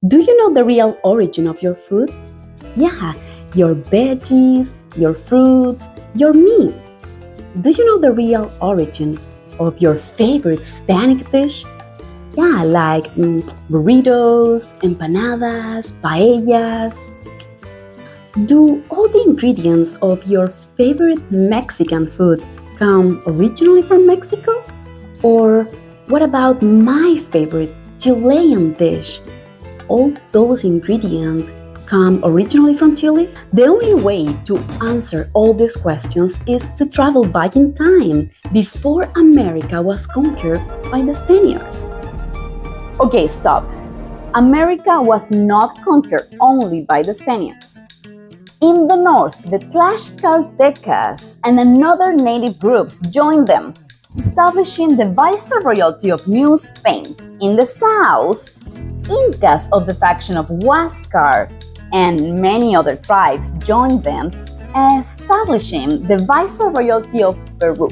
Do you know the real origin of your food? Yeah, your veggies, your fruits, your meat. Do you know the real origin of your favorite Hispanic dish? Yeah, like burritos, empanadas, paellas. Do all the ingredients of your favorite Mexican food come originally from Mexico? Or what about my favorite Chilean dish? All those ingredients come originally from Chile? The only way to answer all these questions is to travel back in time before America was conquered by the Spaniards. Okay, stop. America was not conquered only by the Spaniards. In the north, the Tlaxcaltecas and another native groups joined them, establishing the Viceroyalty of New Spain. In the south, Incas of the faction of Huáscar and many other tribes joined them, establishing the Viceroyalty of Peru.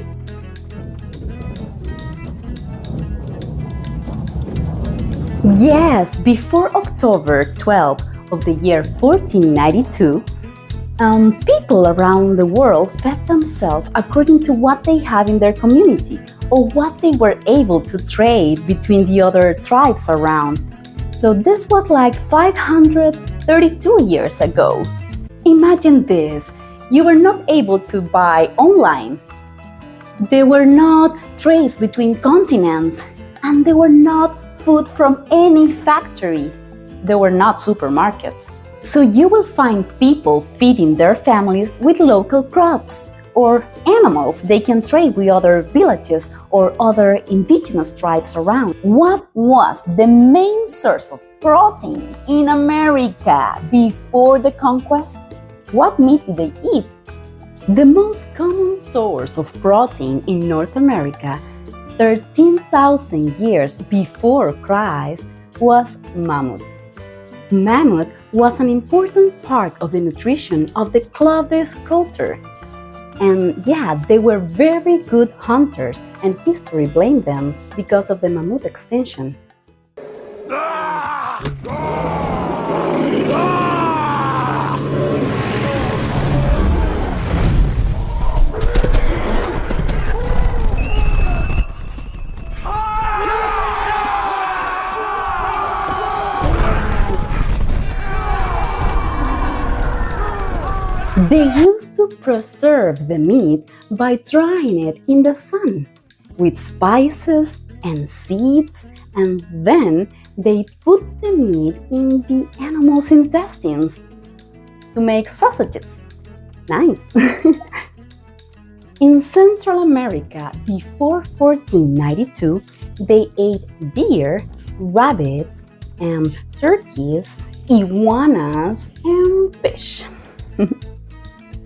Yes, before October 12 of the year 1492, people around the world fed themselves according to what they had in their community or what they were able to trade between the other tribes around. So this was like 532 years ago. Imagine this, you were not able to buy online. There were not trades between continents, and there were not food from any factory. There were not supermarkets. So you will find people feeding their families with local crops or animals they can trade with other villages or other indigenous tribes around. What was the main source of protein in America before the conquest? What meat did they eat? The most common source of protein in North America, 13,000 years before Christ, was mammoth. Mammoth was an important part of the nutrition of the Clovis culture. And yeah, they were very good hunters, and history blamed them because of the mammoth extinction. They used to preserve the meat by drying it in the sun with spices and seeds, and then they put the meat in the animal's intestines to make sausages. Nice! In Central America, before 1492, they ate deer, rabbits, and turkeys, iguanas, and fish.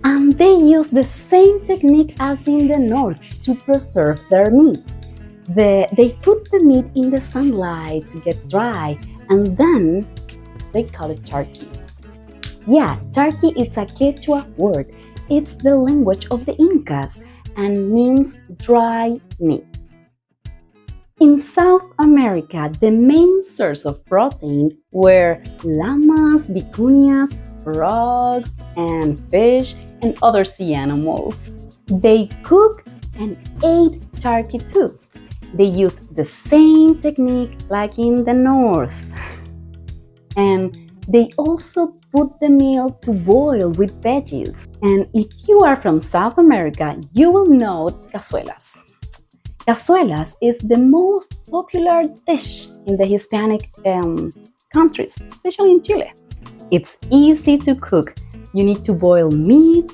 And they use the same technique as in the north to preserve their meat. They put the meat in the sunlight to get dry, and then they call it turkey. Yeah, turkey is a Quechua word. It's the language of the Incas and means dry meat. In South America, the main source of protein were llamas, vicuñas, frogs, and fish, and other sea animals. They cooked and ate turkey too. They used the same technique like in the north. And they also put the meal to boil with veggies. And if you are from South America, you will know cazuelas. Cazuelas is the most popular dish in the Hispanic countries, especially in Chile. It's easy to cook. You need to boil meat,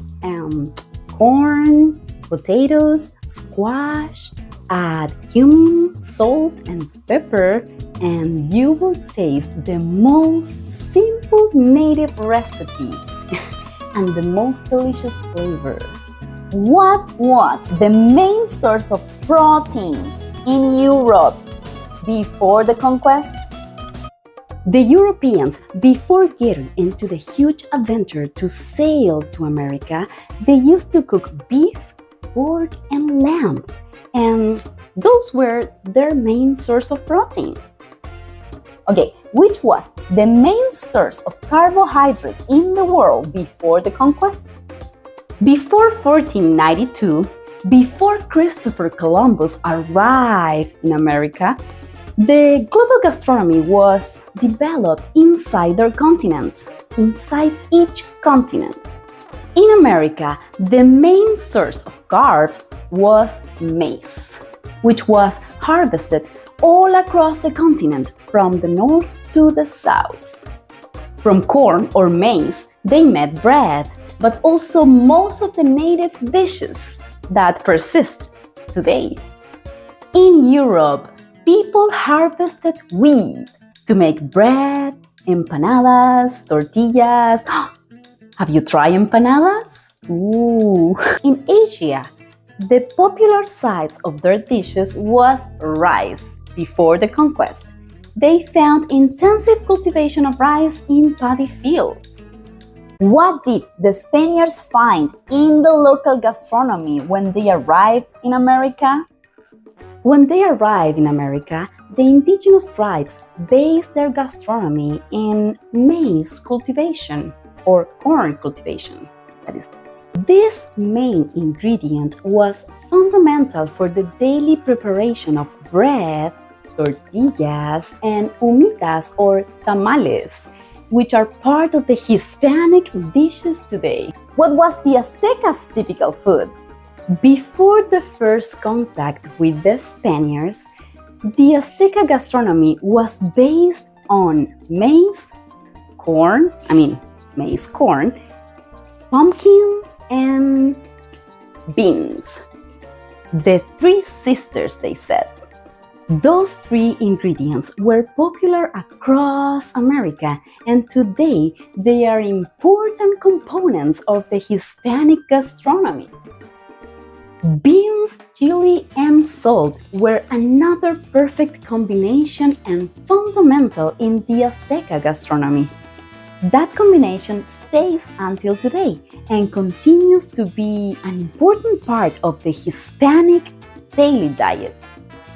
corn, potatoes, squash, add cumin, salt, and pepper, and you will taste the most simple native recipe and the most delicious flavor. What was the main source of protein in Europe before the conquest? The Europeans, before getting into the huge adventure to sail to America, they used to cook beef, pork, and lamb, and those were their main source of proteins. Okay, which was the main source of carbohydrates in the world before the conquest? Before 1492, before Christopher Columbus arrived in America, the global gastronomy was developed inside their continents, inside each continent. In America, the main source of carbs was maize, which was harvested all across the continent from the north to the south. From corn or maize, they made bread, but also most of the native dishes that persist today. In Europe, people harvested wheat to make bread, empanadas, tortillas. Have you tried empanadas? Ooh. In Asia, the popular sides of their dishes was rice before the conquest. They found intensive cultivation of rice in paddy fields. What did the Spaniards find in the local gastronomy when they arrived in America? When they arrived in America, the indigenous tribes based their gastronomy in maize cultivation or corn cultivation. This main ingredient was fundamental for the daily preparation of bread, tortillas, and humitas or tamales, which are part of the Hispanic dishes today. What was the Aztecas' typical food? Before the first contact with the Spaniards, the Azteca gastronomy was based on maize, corn, pumpkin, and beans. The three sisters, they said. Those three ingredients were popular across America, and today they are important components of the Hispanic gastronomy. Beans, chili, and salt were another perfect combination and fundamental in the Azteca gastronomy. That combination stays until today and continues to be an important part of the Hispanic daily diet,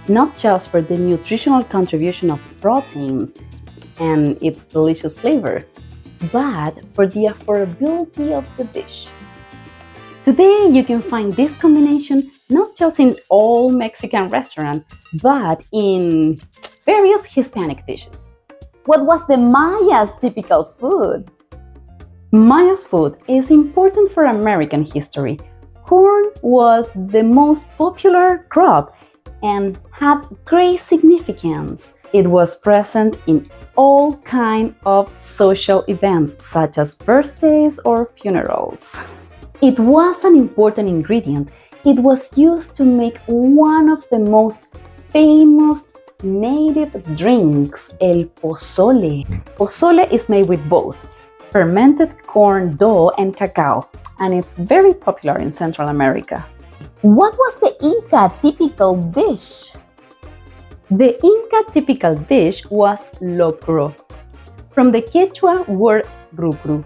not just for the nutritional contribution of proteins and its delicious flavor, but for the affordability of the dish. Today, you can find this combination not just in all Mexican restaurants, but in various Hispanic dishes. What was the Maya's typical food? Maya's food is important for American history. Corn was the most popular crop and had great significance. It was present in all kinds of social events, such as birthdays or funerals. It was an important ingredient. It was used to make one of the most famous native drinks, el pozole. Pozole is made with both fermented corn dough and cacao, and it's very popular in Central America. What was the Inca typical dish? The Inca typical dish was locro, from the Quechua word rucru,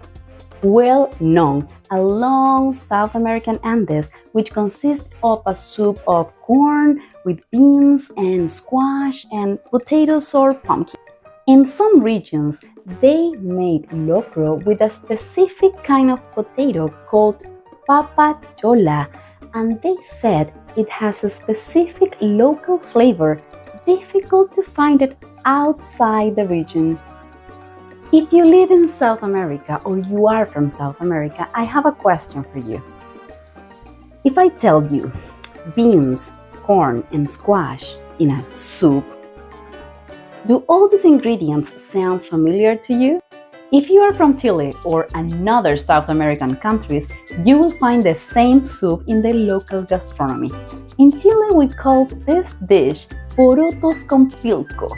well known along South American Andes, which consists of a soup of corn with beans and squash and potatoes or pumpkin. In some regions, they made locro with a specific kind of potato called papa chola, and they said it has a specific local flavor, difficult to find it outside the region. If you live in South America or you are from South America, I have a question for you. If I tell you beans, corn, and squash in a soup, do all these ingredients sound familiar to you? If you are from Chile or another South American countries, you will find the same soup in the local gastronomy. In Chile, we call this dish porotos con pilco.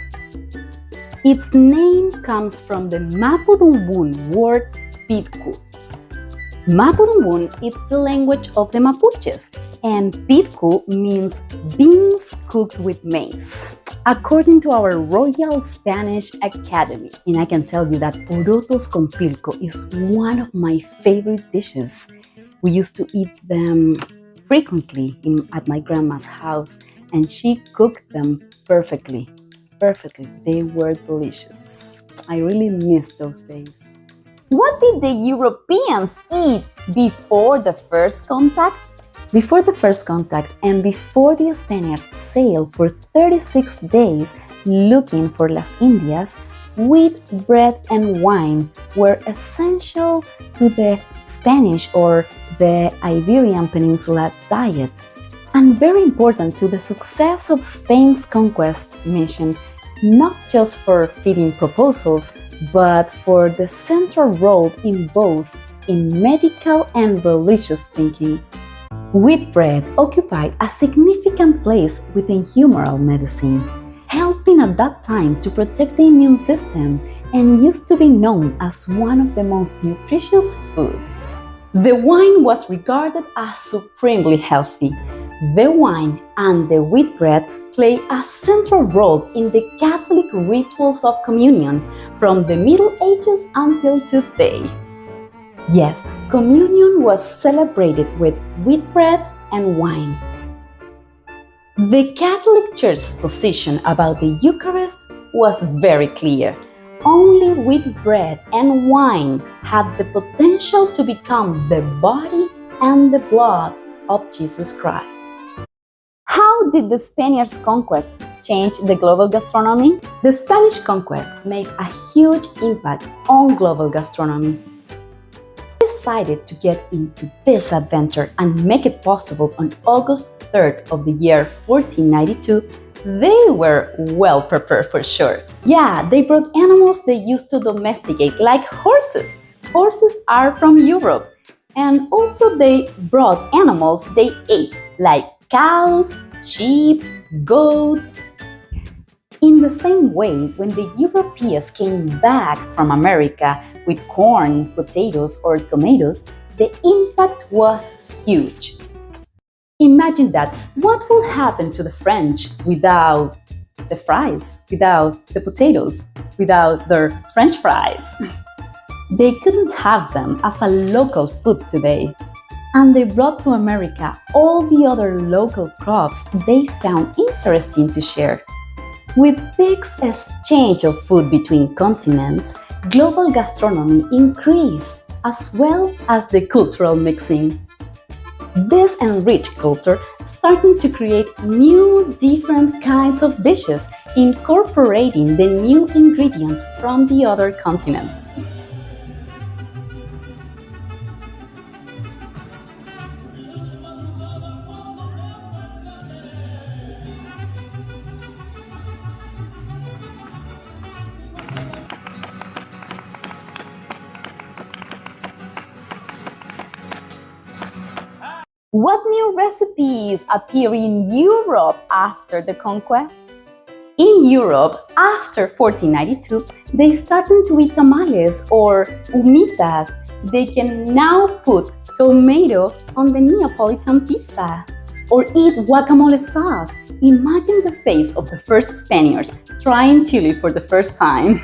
Its name comes from the Mapudungun word pitku. Mapudungun is the language of the Mapuches, and pitku means beans cooked with maize, according to our Royal Spanish Academy. And I can tell you that porotos con pilco is one of my favorite dishes. We used to eat them frequently at my grandma's house, and she cooked them perfectly. perfectly. They were delicious. I really miss those days. What did the Europeans eat before the first contact? Before the first contact and before the Spaniards sailed for 36 days looking for Las Indias, wheat, bread, and wine were essential to the Spanish or the Iberian Peninsula diet, and very important to the success of Spain's conquest mission, not just for feeding proposals, but for the central role in both in medical and religious thinking. Wheat bread occupied a significant place within humoral medicine, helping at that time to protect the immune system and used to be known as one of the most nutritious foods. The wine was regarded as supremely healthy. The wine and the wheat bread play a central role in the Catholic rituals of communion from the Middle Ages until today. Yes, communion was celebrated with wheat bread and wine. The Catholic Church's position about the Eucharist was very clear. Only wheat bread and wine had the potential to become the body and the blood of Jesus Christ. How did the Spaniards' conquest change the global gastronomy? The Spanish conquest made a huge impact on global gastronomy. They decided to get into this adventure and make it possible on August 3rd of the year 1492. They were well prepared for sure. Yeah, they brought animals they used to domesticate, like horses. Horses are from Europe. And also they brought animals they ate, like cows, sheep, goats. In the same way, when the Europeans came back from America with corn, potatoes, or tomatoes, the impact was huge. Imagine that. What will happen to the French without the fries, without the potatoes, without their French fries? They couldn't have them as a local food today. And they brought to America all the other local crops they found interesting to share. With this exchange of food between continents, global gastronomy increased as well as the cultural mixing. This enriched culture started to create new different kinds of dishes, incorporating the new ingredients from the other continents. What new recipes appear in Europe after the conquest? In Europe, after 1492, they started to eat tamales or humitas. They can now put tomato on the Neapolitan pizza or eat guacamole sauce. Imagine the face of the first Spaniards trying chili for the first time.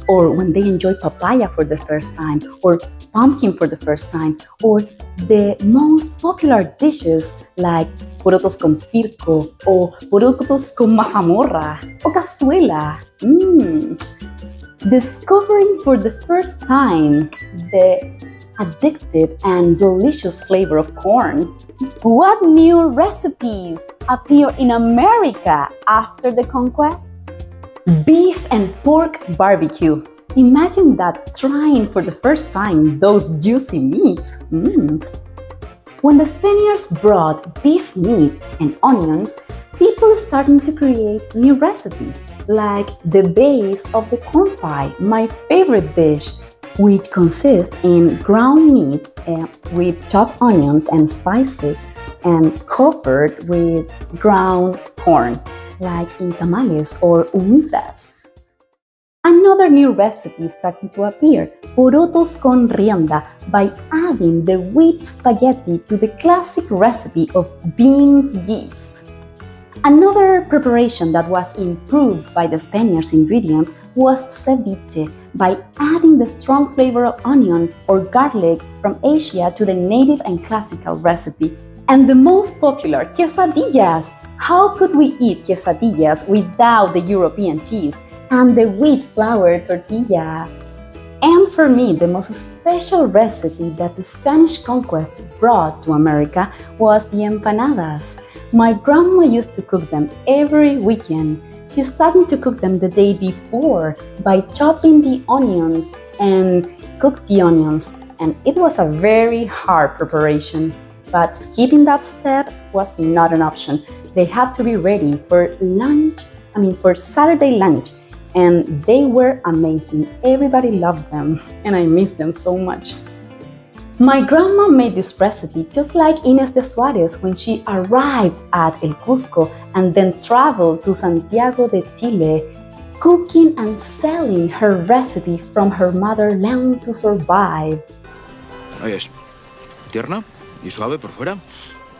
Or when they enjoy papaya for the first time, or pumpkin for the first time, or the most popular dishes like porotos con pirco, or porotos con mazamorra, or cazuela. Discovering for the first time the addictive and delicious flavor of corn. What new recipes appear in America after the conquest? Beef and pork barbecue. Imagine that, trying for the first time those juicy meats. When the Spaniards brought beef meat and onions, people started to create new recipes, like the base of the corn pie, my favorite dish, which consists in ground meat with chopped onions and spices and covered with ground corn, like in tamales or humitas. Another new recipe started to appear, porotos con rienda, by adding the wheat spaghetti to the classic recipe of beans geese. Another preparation that was improved by the Spaniards' ingredients was ceviche, by adding the strong flavor of onion or garlic from Asia to the native and classical recipe. And the most popular, quesadillas. How could we eat quesadillas without the European cheese and the wheat flour tortilla? And for me, the most special recipe that the Spanish conquest brought to America was the empanadas. My grandma used to cook them every weekend. She started to cook them the day before by chopping the onions and cook the onions, and it was a very hard preparation. But skipping that step was not an option. They had to be ready for for Saturday lunch, and they were amazing. Everybody loved them, and I miss them so much. My grandma made this recipe just like Inés de Suárez when she arrived at El Cusco and then traveled to Santiago de Chile, cooking and selling her recipe from her mother learn to survive. Ahí es. Tierna y suave por fuera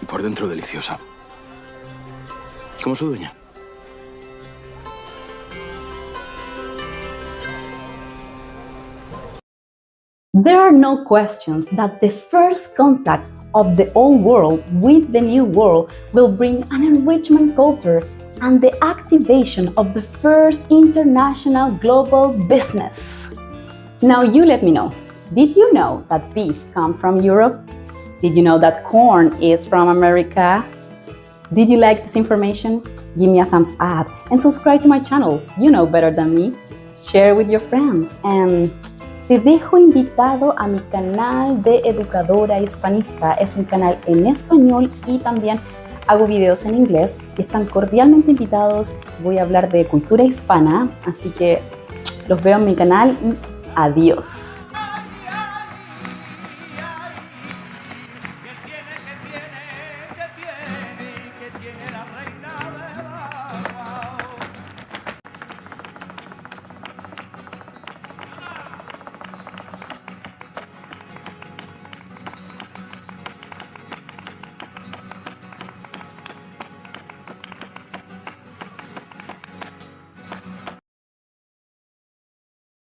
y por dentro deliciosa. Como su dueña. There are no questions that the first contact of the old world with the new world will bring an enrichment culture and the activation of the first international global business. Now you let me know, did you know that beef comes from Europe? Did you know that corn is from America? Did you like this information? Give me a thumbs up and subscribe to my channel. You know better than me. Share with your friends and te dejo invitado a mi canal de Educadora Hispanista. Es un canal en español y también hago videos en inglés y están cordialmente invitados. Voy a hablar de cultura hispana, así que los veo en mi canal y adiós.